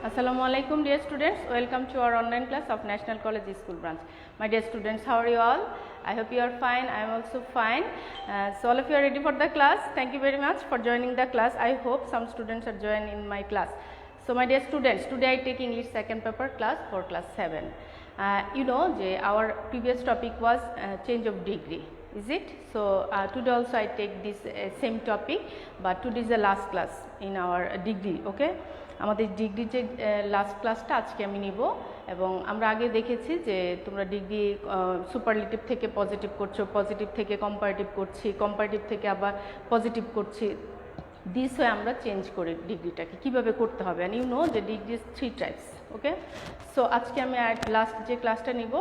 Assalamualaikum dear students, welcome to our online class of National College School branch. My dear students, how are you all? I hope you are fine. I am also fine. So all of you are ready for the class. Thank you very much for joining the class. I hope some students are joining in my class. So my dear students, today I take English second paper class for class 7. You know our previous topic was change of degree, is it? So today also I take this same topic, but today is the last class in our degree, okay? আমাদের degree যে last ক্লাসটা আজকে আমি নিব এবং আমরা আগে দেখেছি যে তোমরা ডিগ্রি সুপারলেটিভ থেকে পজিটিভ করছো, পজিটিভ থেকে কম্পারেটিভ করছি, কম্পারেটিভ থেকে আবার পজিটিভ করছি। দিস হয়ে আমরা চেঞ্জ করি ডিগ্রিটাকে কীভাবে করতে হবে। অ্যান্ড ইউ নো যে ডিগ্রি 3 টাইপস, ওকে? সো আজকে আমি লাস্ট যে ক্লাসটা নিব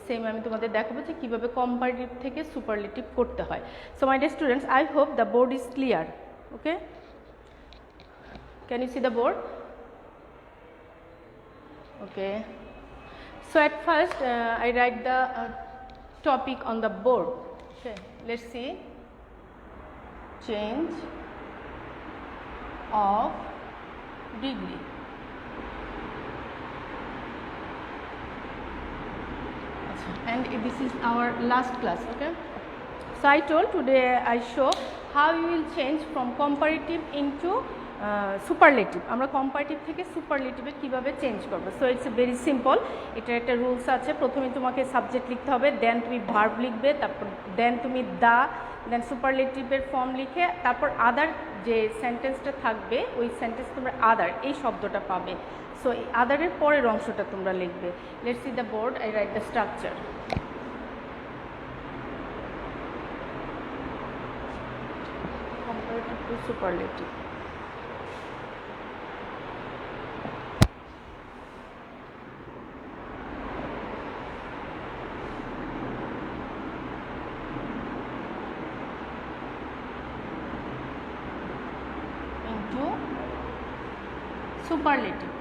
সেম আমি তোমাদের দেখাবো যে কীভাবে কম্পারেটিভ থেকে সুপারলেটিভ করতে হয়। So my dear students, I hope the board is clear, okay? Can you see the board? Okay. So at first I write the topic on the board. Okay. Let's see. Change of degree. And this is our last class. Okay. So I told today I show how you will change from comparative into superlative. আমরা comparative থেকে সুপারলেটিভে কীভাবে change করবো। So it's very simple. এটার একটা rules আছে। প্রথমে তোমাকে subject লিখতে হবে, দেন তুমি ভার্ব লিখবে, তারপর দেন তুমি দা, দেন সুপারলেটিভের ফর্ম লিখে তারপর আদার যে সেন্টেন্সটা থাকবে ওই সেন্টেন্স তোমরা আদার এই শব্দটা পাবে। সো এই আদারের পরের অংশটা তোমরা লিখবে। Let's see the board, I write the structure. Comparative two superlative. Superlative,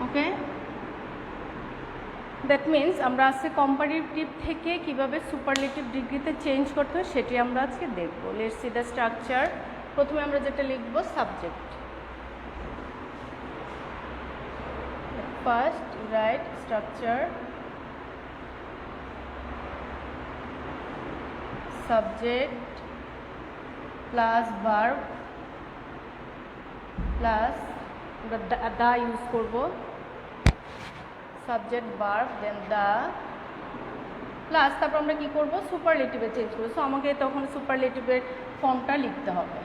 okay? That means আমরা আজকে কম্পারেটিভ থেকে কিভাবে সুপারলেটিভ ডিগ্রিতে চেঞ্জ করতে হয় সেটি আমরা আজকে দেখব। Let's see the structure. প্রথমে আমরা যেটা লিখব subject. First right structure, subject plus verb plus the use করব, subject verb then the plus তারপর আমরা কি করব সুপারলেটিভে চেঞ্জ করব। সো আমাকে তখন সুপারলেটিভের ফর্মটা লিখতে হবে,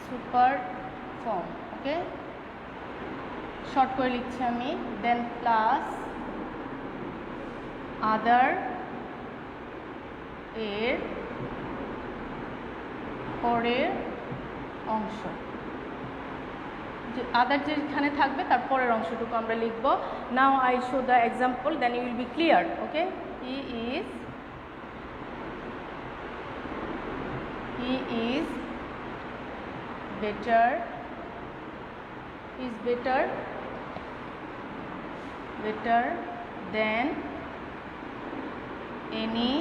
সুপার ফর্ম, ওকে? শর্ট করে লিখছি আমি। দেন প্লাস আদার এর পরের অংশ, যে আদার যেখানে থাকবে তার পরের অংশটুকু আমরা লিখব। Now I show the example, then you will be clear, okay? He is better, than any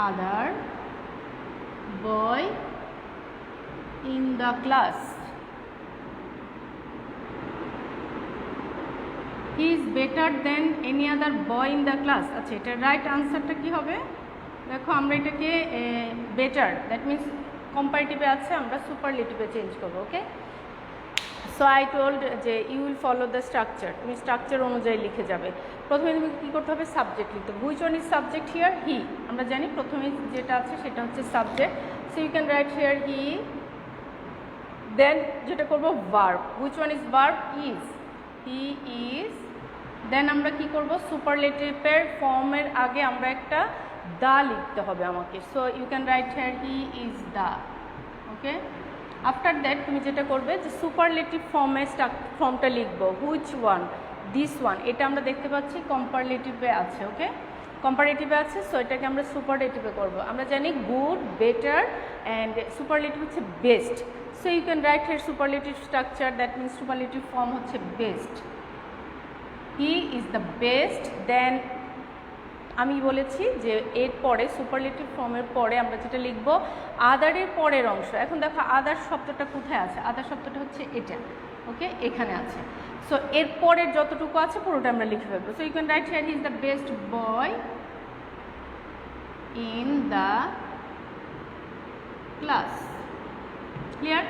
other boy in the class. He is better than any other boy in the class. আচ্ছা, এটা right আনসারটা কি হবে? দেখো আমরা এটাকে better, that means কম্পারেটিভে আছে, আমরা সুপারলেটিভে চেঞ্জ করবো, ওকে? সো আই টোল্ড যে you will follow the structure, তুমি স্ট্রাকচার অনুযায়ী লিখে যাবে। প্রথমে তুমি কী করতে হবে সাবজেক্ট লিখতে হবে। Which one is subject here? He. আমরা জানি প্রথমে যেটা আছে সেটা হচ্ছে subject. So you can write here he. Then যেটা করবো verb. Which one is verb? Is. He is. Then আমরা কি করব সুপারলেটিভের ফর্মের আগে আমরা একটা দা লিখতে হবে আমাকে। So you can write here he is the, okay? After that তুমি যেটা করবে যে সুপারলেটিভ ফর্মটা লিখবো। Which one? This one. এটা আমরা দেখতে পাচ্ছি কম্পারেটিভে আছে, ওকে? কম্পারেটিভে আছে, সো এটাকে আমরা সুপারলেটিভে করব। আমরা জানি গুড, বেটার অ্যান্ড সুপারলেটিভ হচ্ছে best. So you can write here superlative structure, that means superlative form হচ্ছে best. He is the best, then আমি বলেছি যে এর পরে সুপারলেটিভ ফর্মের পরে আমরা যেটা লিখব আদারের পরের অংশ। এখন দেখো আদার শব্দটা কোথায় আছে, আদার শব্দটা হচ্ছে এটা, ওকে, এখানে আছে। সো এর পরের যতটুকু আছে পুরোটা আমরা লিখে ফেলবো। So you can write here he is the best boy in the class. Clear?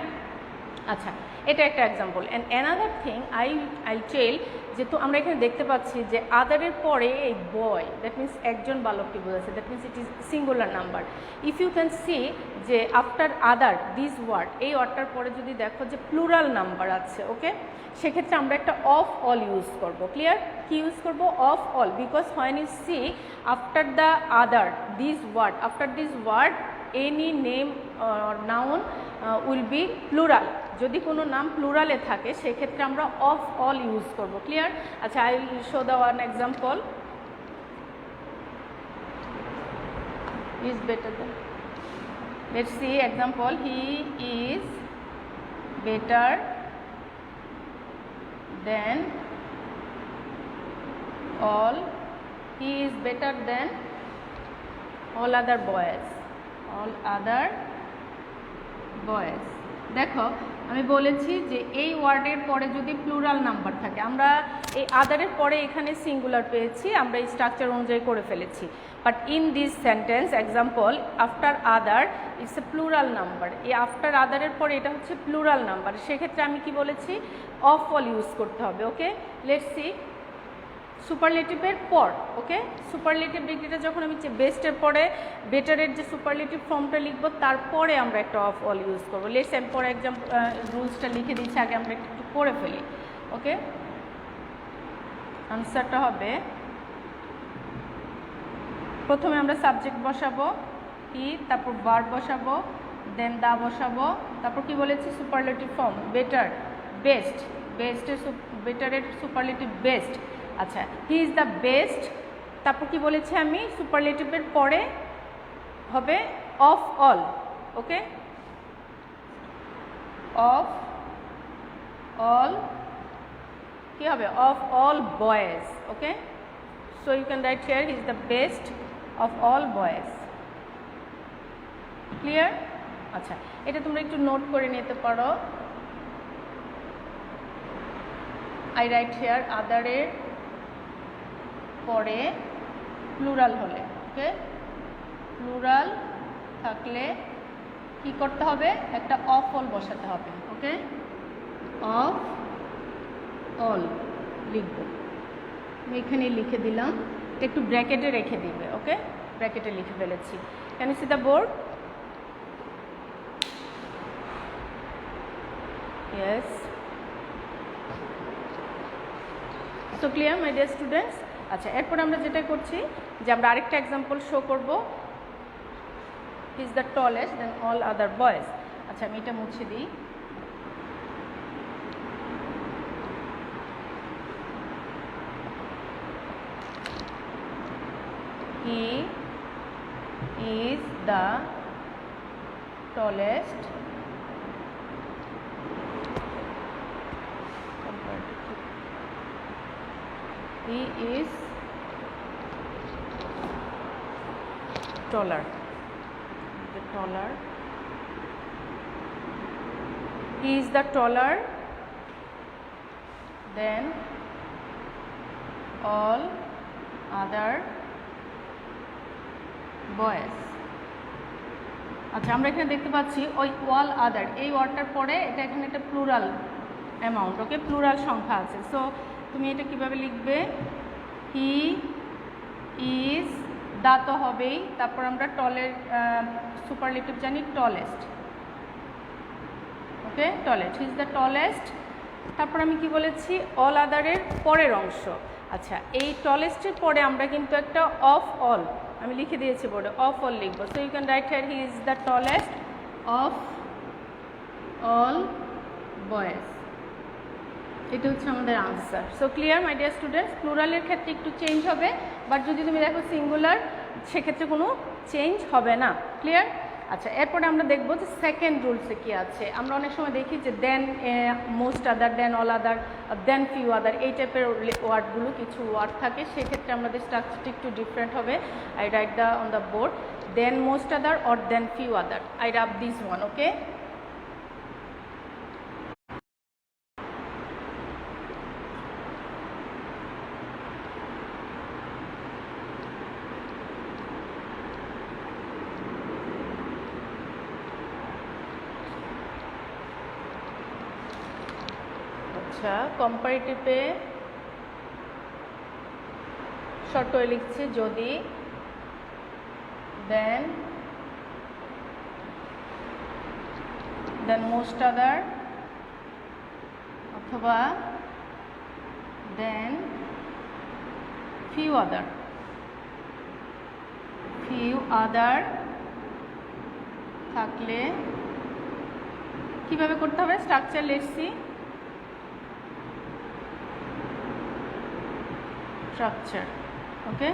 আচ্ছা, এটা একটা example. And another thing I tell, যেহেতু আমরা এখানে দেখতে পাচ্ছি যে আদারের পরে এই বয়, দ্যাট মিনস একজন বালককে বোঝাচ্ছে, that means it is singular number. If you can see যে আফটার আদার দিস ওয়ার্ড, এই ওয়ার্ডটার পরে যদি দেখো যে প্লুরাল নাম্বার আছে, ওকে, সেক্ষেত্রে আমরা একটা অফ অল ইউজ করব। ক্লিয়ার? কি ইউজ করব? Of all, because when you see after the other this word, after this word any name or noun will be plural. যদি কোনো নাম প্লুরালে থাকে সেক্ষেত্রে আমরা অফ অল ইউজ করব। ক্লিয়ার? আচ্ছা, I will show the one example. Is better than, let's see example. He is better than all, he is better than all other boys, all other boys। দেখো আমি বলেছি যে এই ওয়ার্ডের পরে যদি প্লুরাল নাম্বার থাকে, আমরা এই আদারের পরে এখানে সিঙ্গুলার পেয়েছি, আমরা এই স্ট্রাকচার অনুযায়ী করে ফেলেছি। But in this sentence example, after other it's a plural number. এই আফটার আদারের পরে এটা হচ্ছে প্লুরাল নাম্বার, সেক্ষেত্রে আমি কি বলেছি? অফ অল ইউজ করতে হবে। ওকে, লেটস সি সুপারলেটিভের পর, ওকে, সুপারলেটিভ ডিগ্রিটা যখন আমি বেস্টের পরে বেটারের যে সুপারলেটিভ ফর্মটা লিখবো তারপরে আমরা একটা অফ অল ইউজ করবো। লেটস আমি পরে এক্সাম্পল রুলসটা লিখে দিচ্ছি, আগে আমরা একটু করে ফেলি। ওকে, আনসারটা হবে, প্রথমে আমরা সাবজেক্ট বসাবো হি, তারপর ভার্ব বসাবো, দেন দা বসাবো, তারপর কি বলেছি? সুপারলেটিভ ফর্ম বেটার, বেস্ট, বেটারের সুপারলেটিভ বেস্ট। আচ্ছা, হি ইজ দ্য বেস্ট, তারপর কি বলেছি আমি? সুপারলেটিভের পরে হবে of all. Okay, of all কি হবে? Of all boys. Okay, so you can write here he is the best of all boys. Clear? আচ্ছা, এটা তোমরা একটু নোট করে নিতে পারো। আই রাইট হিয়ার আদারের পরে প্লুরাল হলে, ওকে, প্লুরাল থাকলে কি করতে হবে? একটা অফ অল বসাতে হবে। ওকে, অফ অল লিখব, আমি এখানে লিখে দিলাম, একটু ব্র্যাকেটে রেখে দিবে। ওকে, ব্র্যাকেটে লিখে ফেলেছি। Can you see the board? Yes. So clear my dear students? আচ্ছা, এরপর আমরা যেটা করছি যে আমরা আরেকটা এক্সাম্পল শো করব। He is the tallest than all other boys. আচ্ছা, আমি এটা মুছে দিই। He is the tallest he is taller, the taller, he is the taller than all other boys। আচ্ছা, আমরা এখানে দেখতে পাচ্ছি ওই অল আদার, এই ওয়ার্ডটার পরে এটা এখানে একটা প্লুরাল অ্যামাউন্ট, ওকে, প্লুরাল সংখ্যা আছে। সো তুমি এটা কিভাবে লিখবে? হি ইজ, দা তো হবেই, তারপর আমরা টলের সুপারলেটিভ জানি tallest. Okay, tallest, he is the tallest, তারপর আমি কি বলেছি? অল আদারের পরের অংশ। আচ্ছা, এই টলেস্টের পরে আমরা কিন্তু একটা অফ অল, আমি লিখে দিয়েছি বোর্ডে, অফ অল লিখবো। So you can write here he is the tallest of all boys. এটা হচ্ছে আমাদের answer. So clear my dear students? প্লুরালের ক্ষেত্রে একটু চেঞ্জ হবে, বাট যদি তুমি দেখো সিঙ্গুলার সেক্ষেত্রে কোনো চেঞ্জ হবে না। ক্লিয়ার? আচ্ছা, এরপরে আমরা দেখবো যে সেকেন্ড রুলসে কি আছে। আমরা অনেক সময় দেখি যে দেন মোস্ট আদার, দেন অল আদার, দেন ফিউ আদার, এই টাইপের ওয়ার্ডগুলো কিছু ওয়ার্ড থাকে। সেক্ষেত্রে আমাদের স্ট্রাকচারটি একটু ডিফারেন্ট হবে। I write on the board than most other or than few other. I rub this one, okay? আচ্ছা, কম্পারেটিভে শর্ট করে লিখছি যদি, দেন মোস্ট আদার অথবা দেন ফিউ আদার। ফিউ আদার থাকলে কিভাবে করতে হবে? স্ট্রাকচার লিখছি, স্ট্রাকচার, ওকে?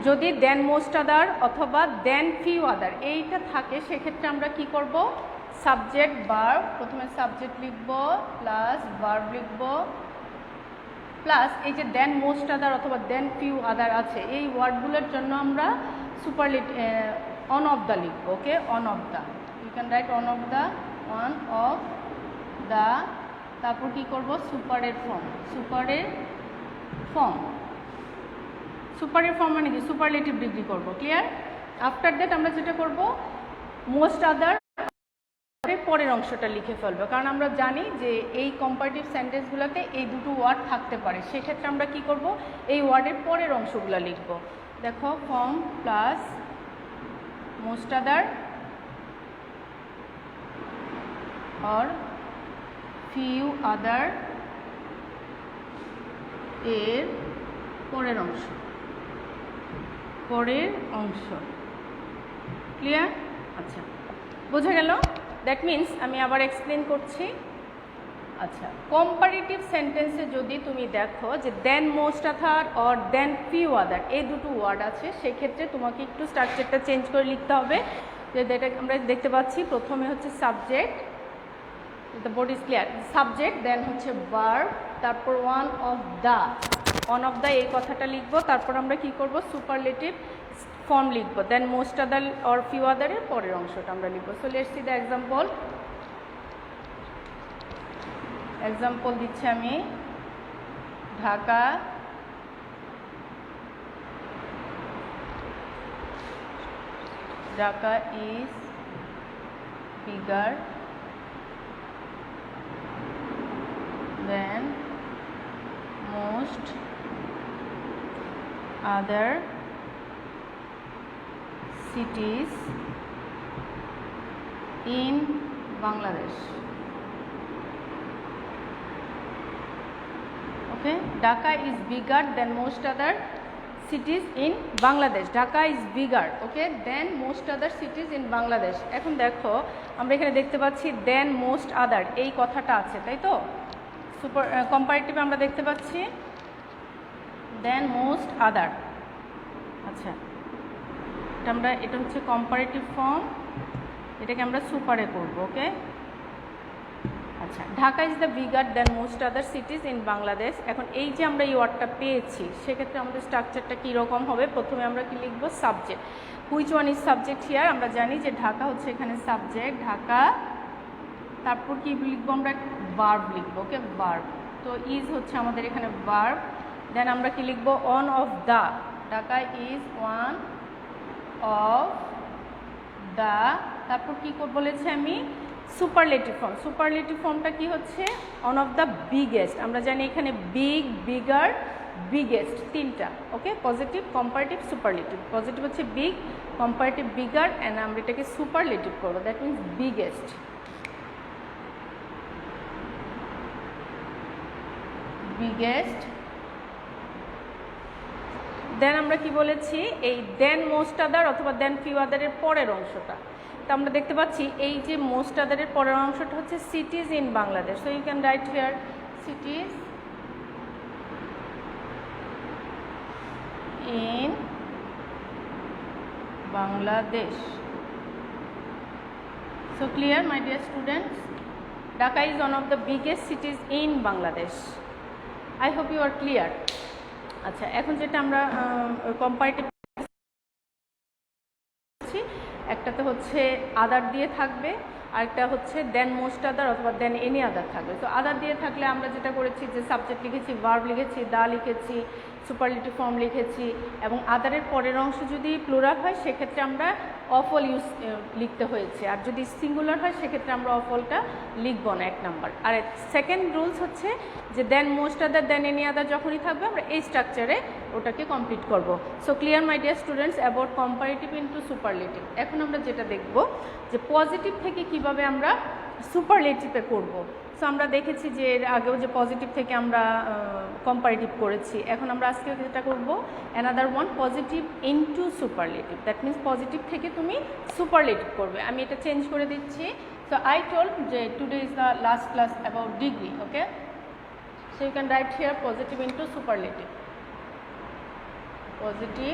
যদি দেন মোস্ট আদার অথবা দেন ফিউ আদার এইটা থাকে, সেক্ষেত্রে আমরা কি করব? সাবজেক্ট ভার্ব, প্রথমে সাবজেক্ট লিখব প্লাস ভার্ব লিখব প্লাস এই যে দেন মোস্ট আদার অথবা দেন ফিউ আদার আছে, এই ওয়ার্ডগুলোর জন্য আমরা সুপারলেটিভ অন অফ দ্য লিখব, okay? One of the, you can write one of the, one of the, তারপর কি করব? সুপারের ফর্ম, সুপারের ফর্ম। সুপারের ফর্ম মানে কি? সুপারলেটিভ ডিগ্রি করব, ক্লিয়ার? আফটার দ্যাট আমরা যেটা করব, মোস্ট আদার পরের অংশটা লিখে ফেলবো, কারণ আমরা জানি যে এই কম্পারেটিভ সেন্টেন্সগুলোতে এই দুটো ওয়ার্ড থাকতে পারে। সেক্ষেত্রে আমরা কি করব? এই ওয়ার্ডের পরের অংশগুলো লিখব। দেখো, form plus most other or few other এর পরের অংশ, পরের অংশ, ক্লিয়ার? আচ্ছা, বোঝা গেল? দ্যাট মিন্স আমি আবার এক্সপ্লেন করছি। আচ্ছা, কম্পারেটিভ সেন্টেন্সে যদি তুমি দেখো যে than most other or than few other এই দুটো ওয়ার্ড আছে, সেক্ষেত্রে তোমাকে একটু স্ট্রাকচারটা চেঞ্জ করে লিখতে হবে। যে যেটা আমরা দেখতে পাচ্ছি, প্রথমে হচ্ছে subject, the board is clear, subject, then হচ্ছে ভার্ব, তারপর one of the, one of the এই কথাটা লিখবো। তারপর আমরা কি করব? সুপারলেটিভ ফর্ম লিখব, দেন মোস্ট আদার অর ফিউ আদারের পরের অংশটা আমরা লিখব। So let's see the example. Example দিচ্ছি আমি, Dhaka Dhaka is bigger then most other cities in Bangladesh. Okay, Dhaka is bigger than most other cities in Bangladesh. Dhaka is bigger, okay, than most other cities in Bangladesh. এখন দেখো, আমরা এখানে দেখতে পাচ্ছি than most other এই কথাটা আছে, তাই তো? সুপার কম্পারেটিভে আমরা দেখতে পাচ্ছি than most other। আচ্ছা, এটা হচ্ছে কম্পারেটিভ ফর্ম, এটাকে আমরা সুপারে করব, ওকে? আচ্ছা, Dhaka is the bigger then most other সিটিজ in Bangladesh. এখন এই যে আমরা এই ওয়ার্ডটা পেয়েছি, সেক্ষেত্রে আমাদের স্ট্রাকচারটা কীরকম হবে? প্রথমে আমরা কি লিখব? Subject. Which one is subject here? আমরা জানি যে ঢাকা হচ্ছে এখানে সাবজেক্ট, ঢাকা, তারপর কি লিখবো? আমরা ভার্ব লিখব, ওকে? ভার্ব, তো ইজ হচ্ছে আমাদের এখানে ভার্ব। দেন আমরা কি লিখব? One of the, Dhaka is one of the, তারপর কি বলেছি আমি? Superlative form. সুপারলেটিভ ফর্মটা কি হচ্ছে? One of the biggest. আমরা জানি এখানে বিগ, বিগার, বিগেস্ট তিনটা, okay? Positive, comparative, superlative. Positive হচ্ছে বিগ, কম্পারেটিভ বিগার, অ্যান্ড আমরা এটাকে সুপারলেটিভ করবো, that means biggest. Biggest. Then আমরা কি বলেছি? এই দেন মোস্ট আদার অথবা দেন ফিউ আদারের পরের অংশটা, তো আমরা দেখতে পাচ্ছি এই যে মোস্ট আদারের পরের অংশটা হচ্ছে cities in Bangladesh. So you can write here cities in Bangladesh, So clear, my dear students? Dhaka is one of the biggest cities in Bangladesh. I hope you are clear. আচ্ছা, এখন যেটা আমরা কম্পারেটিভ একটাতে হচ্ছে আদার দিয়ে থাকবে, আরেকটা হচ্ছে দেন মোস্ট আদার অথবা দেন এনি আদার থাকবে। তো আদার দিয়ে থাকলে আমরা যেটা করেছি যে সাবজেক্ট লিখেছি, ভার্ব লিখেছি, দা লিখেছি, সুপারলেটিভ ফর্ম লিখেছি, এবং আদারের পরের অংশ যদি প্লুরাল হয় সেক্ষেত্রে আমরা অফল লিখতে হয়েছে, আর যদি সিঙ্গুলার হয় সেক্ষেত্রে আমরা অফলটা লিখব না, 1 নাম্বার। আর সেকেন্ড রুলস হচ্ছে যে দেন মোস্ট আদার দেন এনি আদার যখনই থাকবে আমরা এই স্ট্রাকচারে ওটাকে কমপ্লিট করব। So clear my dear students about comparative into superlative. এখন আমরা যেটা দেখব যে পজিটিভ থেকে কিভাবে আমরা সুপারলেটিভে করব। সো আমরা দেখেছি যে এর আগেও যে পজিটিভ থেকে আমরা কম্পারেটিভ করেছি, এখন আমরা আজকে যেটা করব another one positive into superlative. That means positive থেকে তুমি সুপারলেটিভ করবে। আমি এটা চেঞ্জ করে দিচ্ছি। সো আই টোল্ড যে today is the last class about degree, okay? So you can write here positive into superlative, positive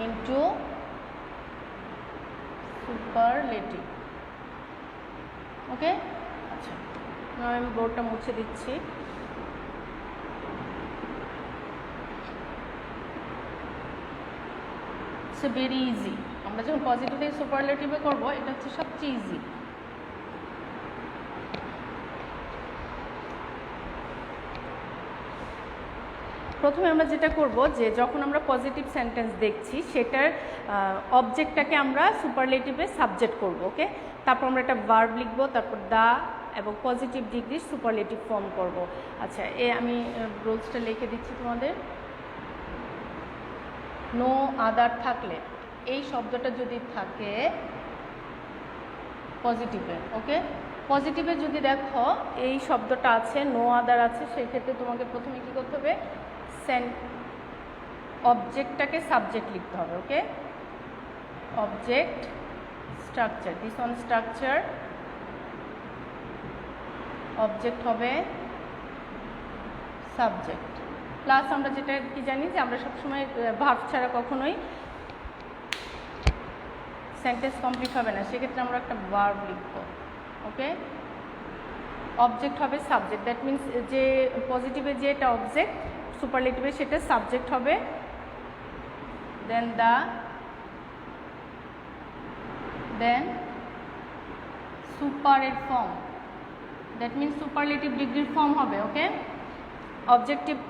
into superlative, okay? আচ্ছা, আমি বোর্ডটা মুছে দিচ্ছি। It's very easy. আমরা যখন পজিটিভ থেকে সুপারলেটিভে করবো এটা হচ্ছে সবচেয়ে ইজি। প্রথমে আমরা যেটা করব যে যখন আমরা পজিটিভ সেন্টেন্স দেখছি সেটার অবজেক্টটাকে আমরা সুপারলেটিভে সাবজেক্ট করব, ওকে? তারপর আমরা একটা ভার্ব লিখব, তারপর দা এবং পজিটিভ ডিগ্রির সুপারলেটিভ ফর্ম করব। আচ্ছা, আমি রুলসটা লিখে দিচ্ছি তোমাদের। নো আদার থাকলে, এই শব্দটা যদি থাকে পজিটিভে, ওকে? পজিটিভে যদি দেখো এই শব্দটা আছে, নো আদার আছে, সেক্ষেত্রে তোমাকে প্রথমে কী করতে হবে, অবজেক্টটাকে সাবজেক্ট লিখতে হবে, okay? Object structure, this one structure, object হবে সাবজেক্ট প্লাস আমরা যেটা কি জানি যে আমরা সবসময় ভার্ব ছাড়া কখনোই সেন্টেন্স কমপ্লিট হবে না, সেক্ষেত্রে আমরা একটা ভার্ব লিখব, ওকে? অবজেক্ট হবে সাবজেক্ট, দ্যাট মিনস যে পজিটিভে যেটা অবজেক্ট, সুপারলেটিভে সেটা সাবজেক্ট হবে। দেন দা, দেন সুপারের ফর্ম, দ্যাট মিনস সুপারলেটিভ ডিগ্রির ফর্ম হবে, ওকে?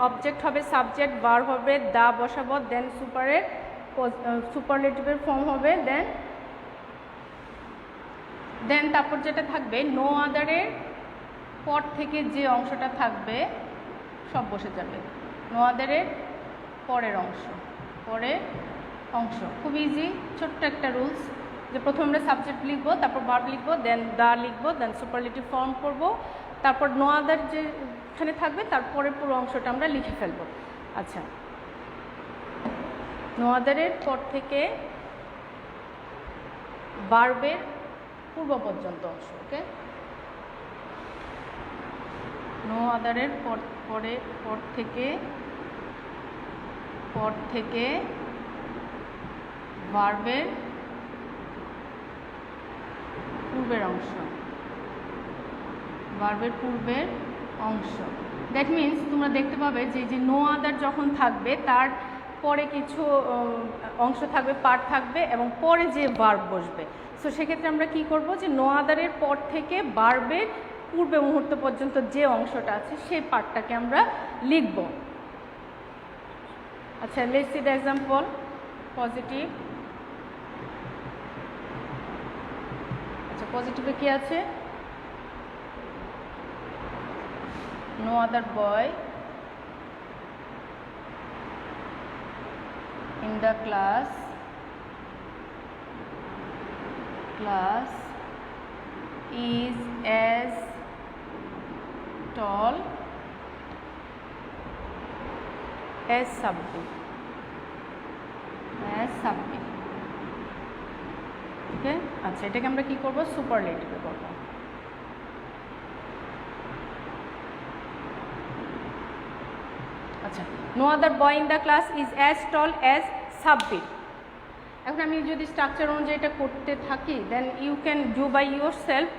অবজেক্ট হবে সাবজেক্ট, ভার্ব হবে দা বসাবো, দেন সুপারলেটিভের ফর্ম হবে, দেন তারপর যেটা থাকবে নো আদারের পর থেকে যে অংশটা থাকবে সব বসে যাবে। নো আদারের পরের অংশ খুব ইজি, ছোট্ট একটা রুলস যে প্রথমে আমরা সাবজেক্ট লিখবো, তারপর ভার্ব লিখবো, দেন দা লিখবো, দেন সুপারলেটিভ ফর্ম করব, তারপর নো আদার যেখানে থাকবে তারপরে পুরো অংশটা আমরা লিখে ফেলবো। আচ্ছা, নো আদারের পর থেকে ভার্বের পূর্ব পর্যন্ত অংশ, ওকে? নো আদারের পর থেকে ভার্বের পূর্বের অংশ, দ্যাট মিনস তোমরা দেখতে পাবে যে নো আদার যখন থাকবে তার পরে কিছু অংশ থাকবে, পার্ট থাকবে, এবং পরে যে ভার্ব বসবে। সো সেক্ষেত্রে আমরা কি করব যে নো আদারের পর থেকে ভার্বের পূর্বে মুহূর্ত পর্যন্ত যে অংশটা আছে সেই পার্টটাকে আমরা লিখব। আচ্ছা, let's see the example. Positive, আচ্ছা পজিটিভে কি আছে? No other boy in the class is as tall as Sabbir, okay? আচ্ছা, এটাকে আমরা কি করব, সুপারলেটিভে করব। আচ্ছা, no other boy in the class is as tall as Sabbir. এখন আমি যদি স্ট্রাকচার অনুযায়ী এটা করতে থাকি then you can do by yourself.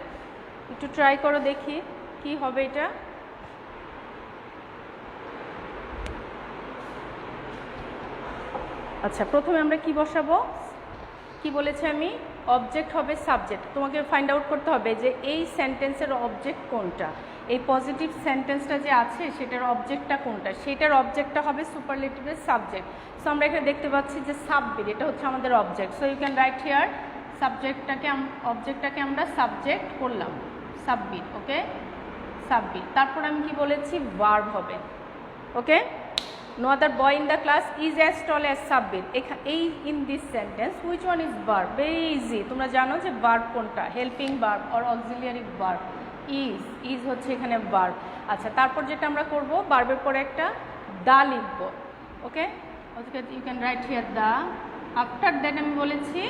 একটু ট্রাই করো দেখি কি হবে এটা। আচ্ছা, প্রথমে আমরা কি বসাবো, কি বলেছি আমি, অবজেক্ট হবে সাবজেক্ট। তোমাকে ফাইন্ড আউট করতে হবে যে এই সেন্টেন্সের অবজেক্ট কোনটা, এই পজিটিভ সেন্টেন্সটা যে আছে সেটার অবজেক্টটা কোনটা, সেটার অবজেক্টটা হবে সুপারলেটিভের সাবজেক্ট। সো আমরা এখানে দেখতে পাচ্ছি যে সাববিট, এটা হচ্ছে আমাদের object. So you can write here সাবজেক্টটাকে, অবজেক্টটাকে আমরা সাবজেক্ট করলাম, সাববিট। ওকে, সাববিট। তারপর আমি কি বলেছি, ভার্ব হবে। ওকে, no other boy in the class is as tall as Sabbir. এই in this sentence which one is verb? very easy, তোমরা জানো যে verb কোনটা, helping verb or auxiliary verb is হচ্ছে এখানে verb। আচ্ছা, তারপর যেটা আমরা করব, ভার্বের পরে একটা দা লিখব। Okay, you can write here the. After that আমি বলেছি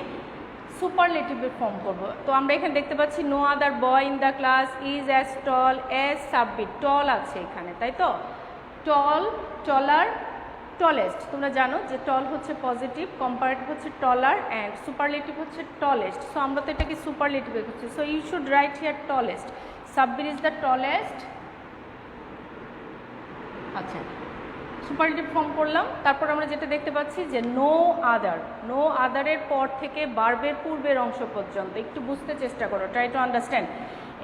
সুপারলেটিভের ফর্ম করব। তো আমরা এখানে দেখতে পাচ্ছি no other boy in the class is as tall as Sabbir. Tall আছে এখানে, তাই তো, টল, টলার, টলেস্ট। তোমরা জানো যে টল হচ্ছে পজিটিভ, কম্পারেটিভ হচ্ছে টলার, অ্যান্ড সুপারলেটিভ হচ্ছে টলেস্ট। সো আমরা তো এটাকে সুপারলেটিভ করছি। So you should write here tallest. Sabbir is the tallest. আচ্ছা, সুপারলেটিভ ফর্ম করলাম। তারপর আমরা যেটা দেখতে পাচ্ছি যে নো আদার, নো আদারের পর থেকে ভার্বের পূর্বের অংশ পর্যন্ত একটু বুঝতে চেষ্টা করো, ট্রাই টু আন্ডারস্ট্যান্ড।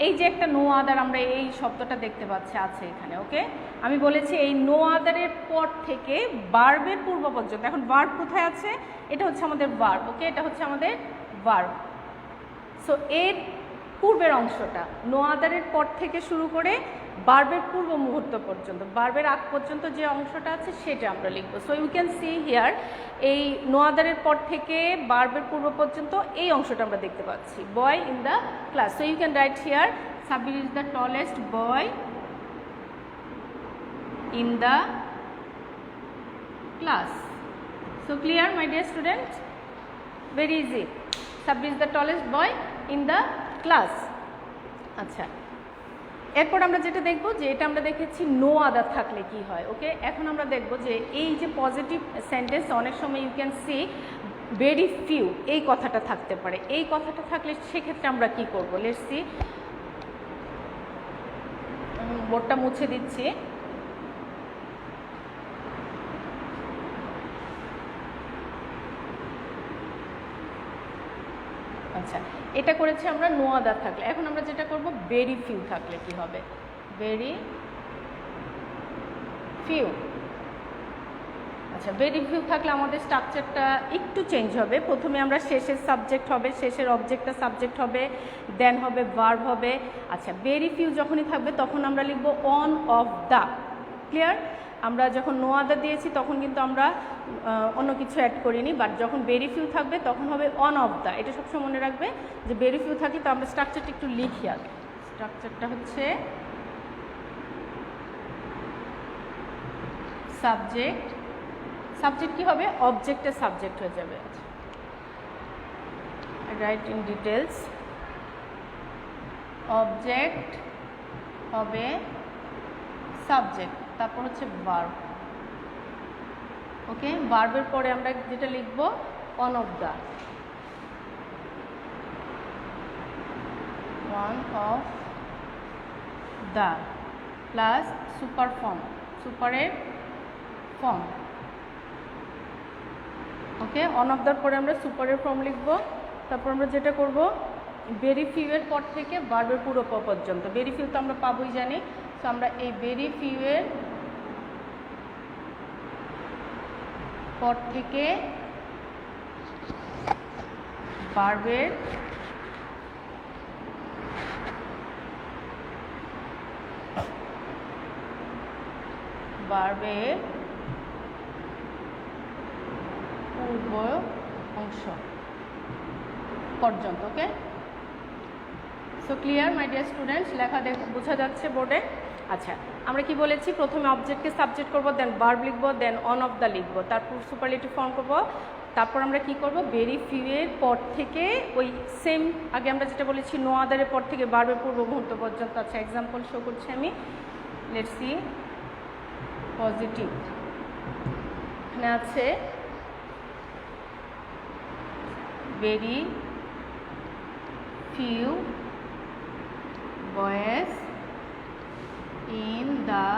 এই যে একটা নো আদার আমরা এই শব্দটা দেখতে পাচ্ছি আছে এখানে। ওকে, আমি বলেছি এই নো আদারের পর থেকে ভার্বের পূর্ব পর্যন্ত। এখন ভার্ব কোথায় আছে, এটা হচ্ছে আমাদের ভার্ব। ওকে, এটা হচ্ছে আমাদের ভার্ব। সো এর পূর্বের অংশটা নো আদারের পর থেকে শুরু করে ভার্বের পূর্ব মুহূর্ত পর্যন্ত, ভার্বের আগ পর্যন্ত যে অংশটা আছে সেটা আমরা লিখব। So you can see here, এই নো আদারের পর থেকে ভার্বের পূর্ব পর্যন্ত এই অংশটা আমরা দেখতে পাচ্ছি, boy in the class. So you can write here Sabbir is the tallest boy in the class. So clear my dear student, very easy. Sabbir is the tallest boy in the class. আচ্ছা, এরপর আমরা যেটা দেখব যে এটা আমরা দেখেছি নো আদার থাকলে কি হয়। ওকে, এখন আমরা দেখব যে এই যে পজিটিভ সেন্টেন্স অনেক সময় you can see very few, এই কথাটা থাকতে পারে। এই কথাটা থাকলে সেক্ষেত্রে আমরা কি করব, লেটস সি। বোর্ডটা মুছে দিচ্ছি। আচ্ছা, এটা করেছি আমরা নো আদার থাকলে। এখন আমরা যেটা করব ভেরি ফিউ থাকলে কি হবে, ভেরি ফিউ। আচ্ছা, ভেরি ফিউ থাকলে আমাদের স্ট্রাকচারটা একটু চেঞ্জ হবে। প্রথমে আমরা শেষের সাবজেক্ট হবে, শেষের অবজেক্টটা সাবজেক্ট হবে, দেন হবে ভার্ব হবে। আচ্ছা, ভেরি ফিউ যখনই থাকবে তখন আমরা লিখব অন অফ দ্য। ক্লিয়ার? আমরা যখন নো আদার দিয়েছি তখন কিন্তু আমরা অন্য কিছু অ্যাড করিনি, বাট যখন ভেরি ফিউ থাকবে তখন হবে অন অফ দ্য। এটা সবসময় মনে রাখবে যে ভেরি ফিউ থাকলে। তো আমরা স্ট্রাকচারটা একটু লিখি আগে। স্ট্রাকচারটা হচ্ছে সাবজেক্ট, সাবজেক্ট কি হবে, অবজেক্টের সাবজেক্ট হয়ে যাবে। রাইট ইন ডিটেলস, অবজেক্ট হবে সাবজেক্ট, তারপর হচ্ছে ভার্ব। ওকে, ভার্বের পরে আমরা যেটা লিখব one of the, one of the plus super form, সুপারের ফর্ম। ওকে, অন অফ দ্যার পরে আমরা সুপারের ফর্ম লিখব। তারপর আমরা যেটা করব ভেরি ফিউ এর পর থেকে ভার্বের পুরো পর্যন্ত। ভেরি ফিউ তো আমরা পাবোই জানি। তো আমরা এই ভেরি ফিউ এর পর থেকে ভার্বের পূর্ব অংশ পর্যন্ত। Okay, so clear my dear students, লেখা বোঝা যাচ্ছে বোর্ডে? আচ্ছা, আমরা কি বলেছি, প্রথমে অবজেক্টকে সাবজেক্ট করব, দেন ভার্ব লিখব, দেন অন অফ দ্য লিখব, তারপর সুপারলেটিভ ফর্ম করব, তারপর আমরা কি করব ভেরি ফিউ এর পর থেকে ওই সেম আগে আমরা যেটা বলেছি নো আদারের পর থেকে ভার্বের পূর্ব মুহূর্ত পর্যন্ত। আচ্ছা, এক্সাম্পল শো করছি আমি, লেটস সি। পজিটিভ এখানে আছে very few boys in the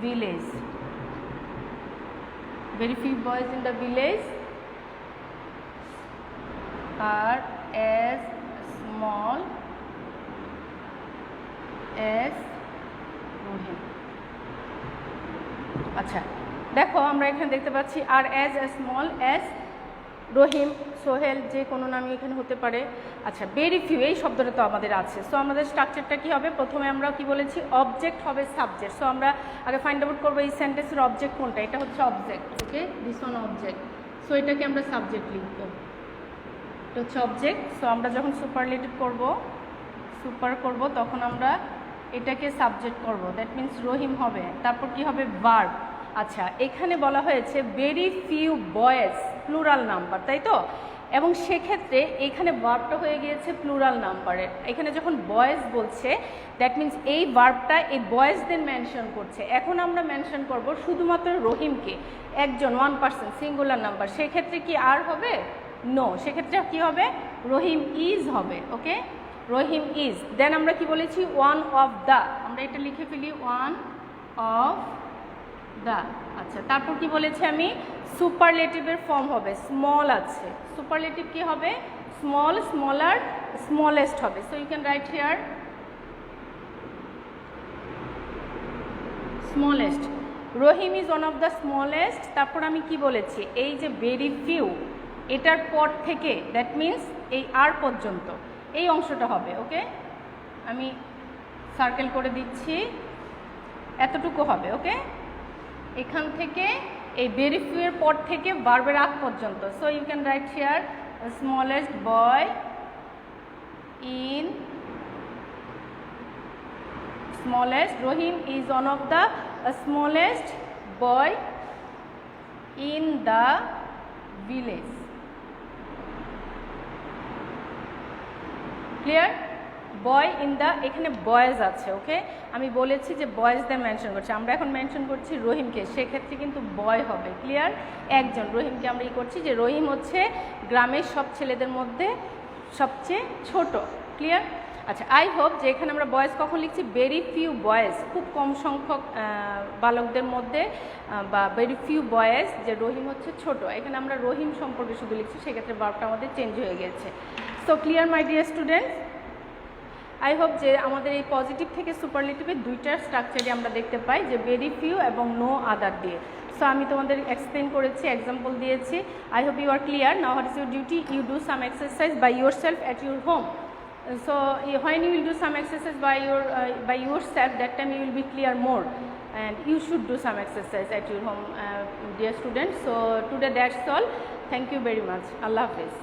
village. Very few boys in the village are as small as Rohim. আচ্ছা দেখো আমরা এখানে দেখতে পাচ্ছি আর অ্যাজ স্মল অ্যাজ রহিম, সোহেল, যে কোনো নামই এখানে হতে পারে। আচ্ছা ভেরি ফিউ এই শব্দটা তো আমাদের আছে। সো আমাদের স্ট্রাকচারটা কী হবে, প্রথমে আমরা কি বলেছি অবজেক্ট হবে সাবজেক্ট। সো আমরা আগে ফাইন্ড আউট করবো এই সেন্টেন্সের অবজেক্ট কোনটা, এটা হচ্ছে object. Okay, this one object. So এটাকে আমরা সাবজেক্ট লিখবো, এটা হচ্ছে অবজেক্ট। সো আমরা যখন সুপারলেটিভ করব, সুপার করব, তখন আমরা এটাকে সাবজেক্ট করব, দ্যাট মিন্স রহিম হবে। তারপর কি হবে, ভার্ব। আচ্ছা এখানে বলা হয়েছে very few boys, plural number, তাই তো? এবং সেক্ষেত্রে এখানে ভার্বটা হয়ে গিয়েছে প্লুরাল নাম্বারের। এখানে যখন বয়েজ বলছে দ্যাট মিন্স এই ভার্বটা এই বয়েজদের মেনশন করছে। এখন আমরা মেনশন করব শুধুমাত্র রহিমকে, একজন, ওয়ান পার্সন, সিঙ্গুলার নাম্বার। সেক্ষেত্রে কি আর হবে? নো, সেক্ষেত্রে কি হবে, রহিম ইজ হবে। ওকে, রহিম ইজ। দেন আমরা কি বলেছি, ওয়ান অফ দ্য, আমরা এটা লিখে ফেলি, ওয়ান অফ দ্য। আচ্ছা তারপর কি বলেছি আমি, সুপারলেটিভের ফর্ম হবে, স্মল আছে। সুপারলেটিভ কি হবে, স্মল, স্মলার, স্মলেস্ট হবে। So you can write here smallest. Rahim is one of the smallest. তারপর আমি কি বলেছি, এই যে ভেরি ফিউ, এটার পর থেকে দ্যাট মিন্স এই আর পর্যন্ত এই অংশটা হবে। ওকে, আমি সার্কেল করে দিচ্ছি, এতটুকু হবে। ওকে, এখান থেকে এই ভেরি ফিউ এর পর থেকে ভার্বের আগ পর্যন্ত। So you can write here smallest boy in, smallest, Rohim is one of the smallest boy in the village. Clear? Boy in the, এখানে বয়েজ আছে। ওকে, আমি বলেছি যে বয়েজদের মেনশন করছি, আমরা এখন মেনশন করছি রহিমকে, সেক্ষেত্রে কিন্তু বয় হবে। ক্লিয়ার? একজন, রহিমকে আমরা ই করছি যে রহিম হচ্ছে গ্রামের সব ছেলেদের মধ্যে সবচেয়ে ছোট। ক্লিয়ার? আচ্ছা আই হোপ যে এখানে আমরা বয়েজ কখন লিখছি, ভেরি ফিউ বয়েজ, খুব কম সংখ্যক বালকদের মধ্যে, বা ভেরি ফিউ বয়েজ, যে রহিম হচ্ছে ছোট। এখানে আমরা রহিম সম্পর্কে শুধু লিখছি, সেক্ষেত্রে ভার্বটা আমাদের চেঞ্জ হয়ে গেছে। So clear my dear students? I hope যে আমাদের এই পজিটিভ থেকে সুপারলেটিভের দুইটার স্ট্রাকচারই আমরা দেখতে পাই, যে ভেরি ফিউ এবং নো আদার দিয়ে। সো আমি তোমাদের এক্সপ্লেন করেছি, এক্সাম্পল দিয়েছি। I hope you are clear. Now what is your duty, you do some exercise by yourself at your home. So when you will do some exercise by yourself, that time you will be clear more, and you should do some exercise at your home, dear students. So today that's all. Thank you very much. Allah Hafiz.